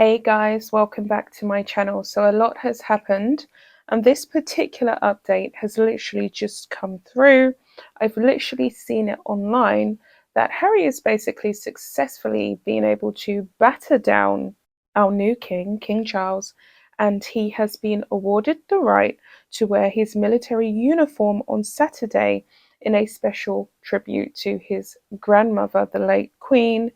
Hey guys, welcome back to my channel. So a lot has happened and this particular update has literally just come through. I've literally seen it online that Harry is basically successfully being able to batter down our new king, King Charles, and he has been awarded the right to wear his military uniform on Saturday in a special tribute to his grandmother, the late Queen,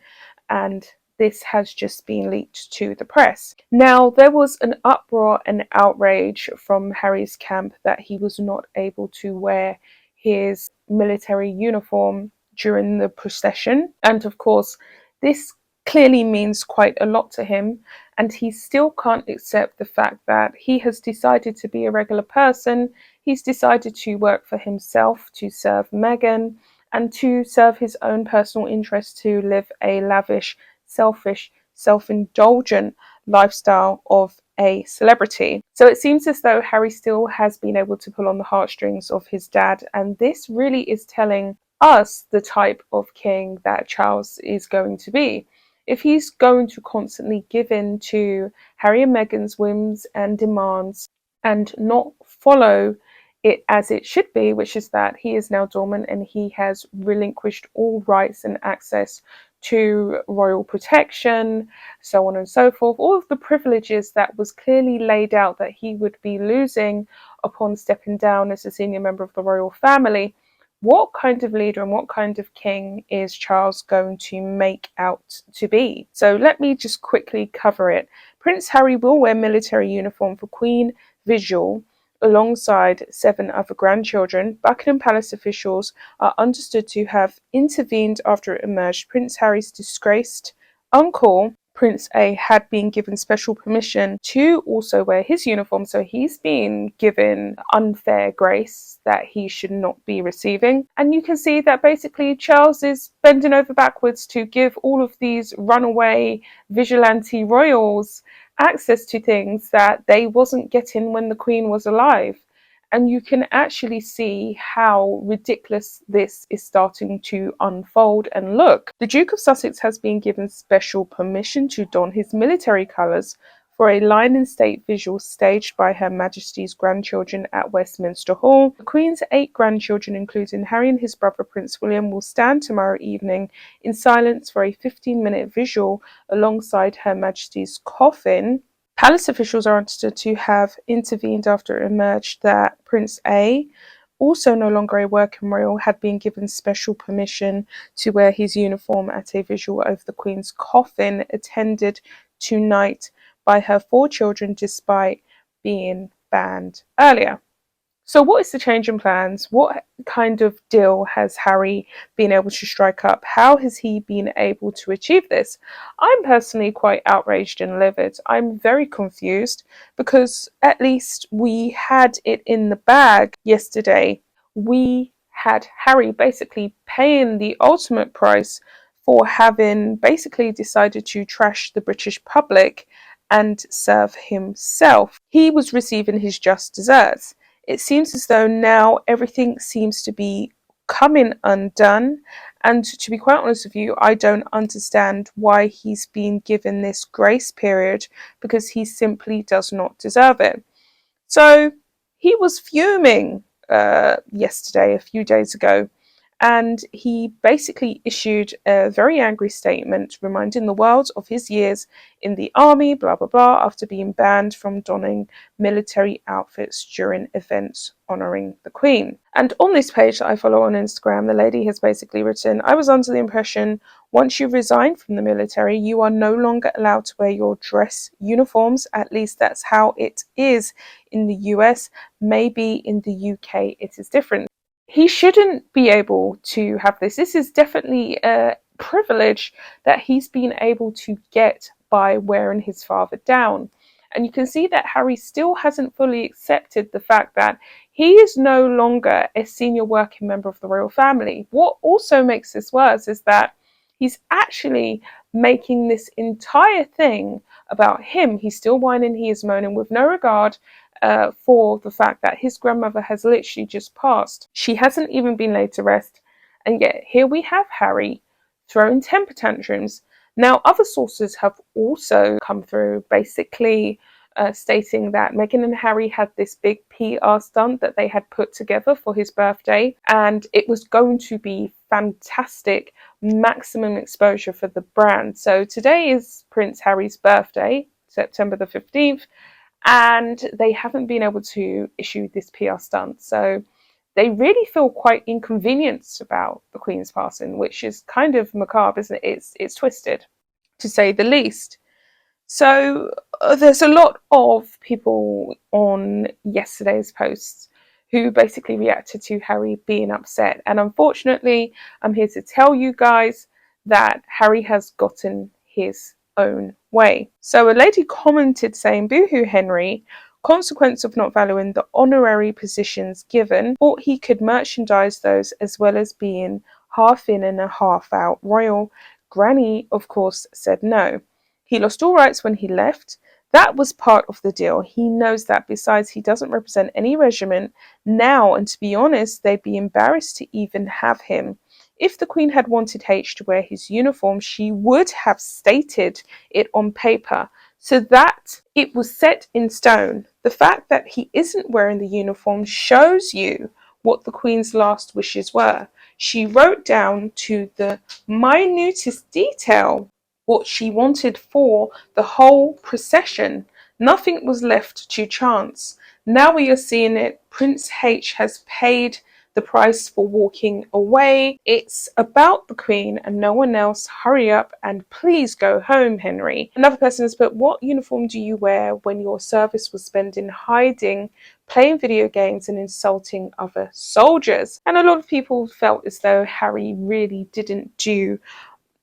and this has just been leaked to the press. Now, there was an uproar and outrage from Harry's camp that he was not able to wear his military uniform during the procession. And of course, this clearly means quite a lot to him, and he still can't accept the fact that he has decided to be a regular person. He's decided to work for himself, to serve Meghan, and to serve his own personal interests, to live a lavish, selfish, self-indulgent lifestyle of a celebrity. So it seems as though Harry still has been able to pull on the heartstrings of his dad, and this really is telling us the type of king that Charles is going to be. If he's going to constantly give in to Harry and Meghan's whims and demands and not follow it as it should be, which is that he is now dormant and he has relinquished all rights and access to royal protection, so on and so forth, all of the privileges that was clearly laid out that he would be losing upon stepping down as a senior member of the royal family. What kind of leader and what kind of king is Charles going to make out to be? So let me just quickly cover it. Prince Harry will wear military uniform for Queen Vigil alongside 7 other grandchildren. Buckingham Palace officials are understood to have intervened after it emerged Prince Harry's disgraced uncle, Prince A, had been given special permission to also wear his uniform, so he's been given unfair grace that he should not be receiving. And you can see that basically Charles is bending over backwards to give all of these runaway vigilante royals access to things that they wasn't getting when the Queen was alive. And you can actually see how ridiculous this is starting to unfold and look. The Duke of Sussex has been given special permission to don his military colours for a line in state vigil staged by Her Majesty's grandchildren at Westminster Hall. The Queen's 8 grandchildren, including Harry and his brother Prince William, will stand tomorrow evening in silence for a 15-minute vigil alongside Her Majesty's coffin. Palace officials are understood to have intervened after it emerged that Prince A, also no longer a working royal, had been given special permission to wear his uniform at a vigil over the Queen's coffin attended tonight by her 4 children despite being banned earlier. So what is the change in plans? What kind of deal has Harry been able to strike up? How has he been able to achieve this? I'm personally quite outraged and livid. I'm very confused because at least we had it in the bag yesterday. We had Harry basically paying the ultimate price for having basically decided to trash the British public and serve himself. He was receiving his just desserts. It seems as though now everything seems to be coming undone, and to be quite honest with you, I don't understand why he's been given this grace period, because he simply does not deserve it. So he was fuming yesterday, a few days ago, and he basically issued a very angry statement reminding the world of his years in the army, blah blah blah, after being banned from donning military outfits during events honouring the Queen. And on this page that I follow on Instagram, the lady has basically written, "I was under the impression once you resign from the military, you are no longer allowed to wear your dress uniforms. At least that's how it is in the US. Maybe in the UK it is different." He shouldn't be able to have this. This is definitely a privilege that he's been able to get by wearing his father down. And you can see that Harry still hasn't fully accepted the fact that he is no longer a senior working member of the royal family. What also makes this worse is that he's actually making this entire thing about him. He's still whining, he is moaning with no regard for the fact that his grandmother has literally just passed. She hasn't even been laid to rest, and yet here we have Harry throwing temper tantrums Now, other sources have also come through basically stating that Meghan and Harry had this big PR stunt that they had put together for his birthday, and it was going to be fantastic, maximum exposure for the brand. So today is Prince Harry's birthday, September the 15th, and they haven't been able to issue this PR stunt. So they really feel quite inconvenienced about the Queen's passing, which is kind of macabre, isn't it? It's twisted, to say the least. So there's a lot of people on yesterday's posts who basically reacted to Harry being upset. And unfortunately, I'm here to tell you guys that Harry has gotten his own way. So a lady commented saying, "Boohoo, Henry. Consequence of not valuing the honorary positions given, thought he could merchandise those as well as being half in and a half out royal. Granny, of course, said no. He lost all rights when he left. That was part of the deal. He knows that. Besides, he doesn't represent any regiment now, and to be honest, they'd be embarrassed to even have him. If the Queen had wanted H to wear his uniform, she would have stated it on paper, so that it was set in stone. The fact that he isn't wearing the uniform shows you what the Queen's last wishes were. She wrote down to the minutest detail what she wanted for the whole procession. Nothing was left to chance. Now we are seeing it. Prince H has paid the price for walking away. It's about the Queen and no one else. Hurry up and please go home, Henry." Another person has put, "What uniform do you wear when your service was spent in hiding, playing video games and insulting other soldiers?" And a lot of people felt as though Harry really didn't do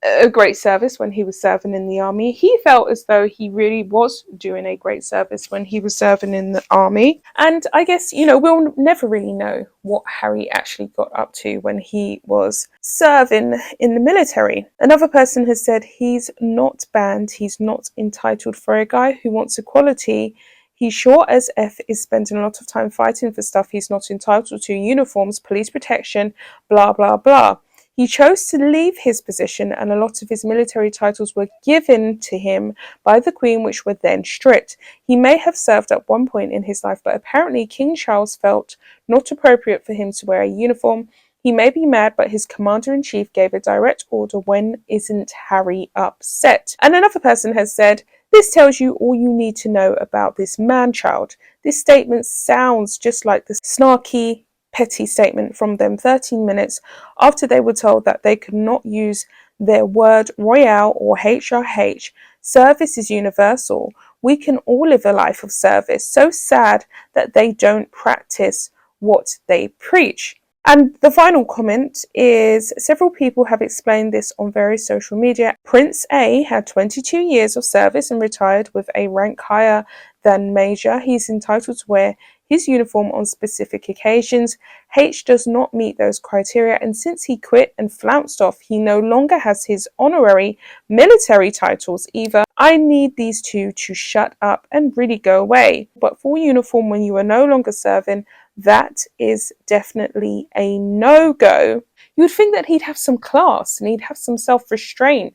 a great service when he was serving in the army. He felt as though he really was doing a great service when he was serving in the army. And I guess, we'll never really know what Harry actually got up to when he was serving in the military. Another person has said he's not banned, he's not entitled. For a guy who wants equality, he sure as F is spending a lot of time fighting for stuff he's not entitled to: uniforms, police protection, blah, blah, blah. He chose to leave his position, and a lot of his military titles were given to him by the Queen, which were then stripped. He may have served at one point in his life, but apparently King Charles felt not appropriate for him to wear a uniform. He may be mad, but his commander-in-chief gave a direct order. When isn't Harry upset?" And another person has said, "This tells you all you need to know about this man-child. This statement sounds just like the snarky, petty statement from them 13 minutes after they were told that they could not use their word royale or HRH. Service is universal. We can all live a life of service. So sad that they don't practice what they preach." And the final comment is, several people have explained this on various social media. Prince A had 22 years of service and retired with a rank higher than Major. He's entitled to wear his uniform on specific occasions. H does not meet those criteria, and since he quit and flounced off, he no longer has his honorary military titles either. I need these two to shut up and really go away. But full uniform when you are no longer serving, that is definitely a no-go. You would think that he'd have some class and he'd have some self-restraint,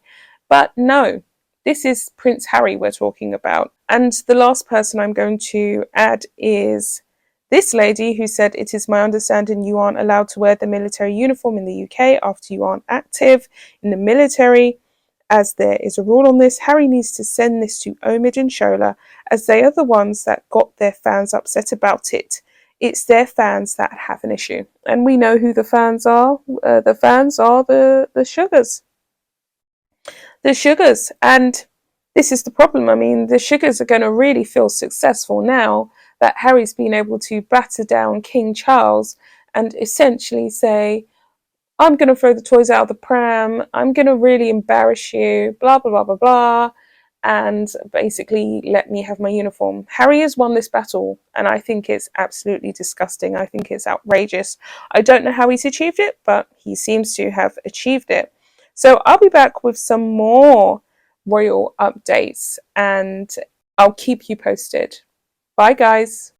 but no. This is Prince Harry we're talking about. And the last person I'm going to add is this lady who said, "It is my understanding you aren't allowed to wear the military uniform in the UK after you aren't active in the military. As there is a rule on this, Harry needs to send this to Omid and Shola, as they are the ones that got their fans upset about it. It's their fans that have an issue." And we know who the fans are. The fans are the Sugars. The Sugars. And this is the problem. I mean, the Sugars are going to really feel successful now that Harry's been able to batter down King Charles and essentially say, "I'm going to throw the toys out of the pram. I'm going to really embarrass you, blah, blah, blah, blah, blah, and basically let me have my uniform." Harry has won this battle, and I think it's absolutely disgusting. I think it's outrageous. I don't know how he's achieved it, but he seems to have achieved it. So I'll be back with some more royal updates, and I'll keep you posted. Bye, guys.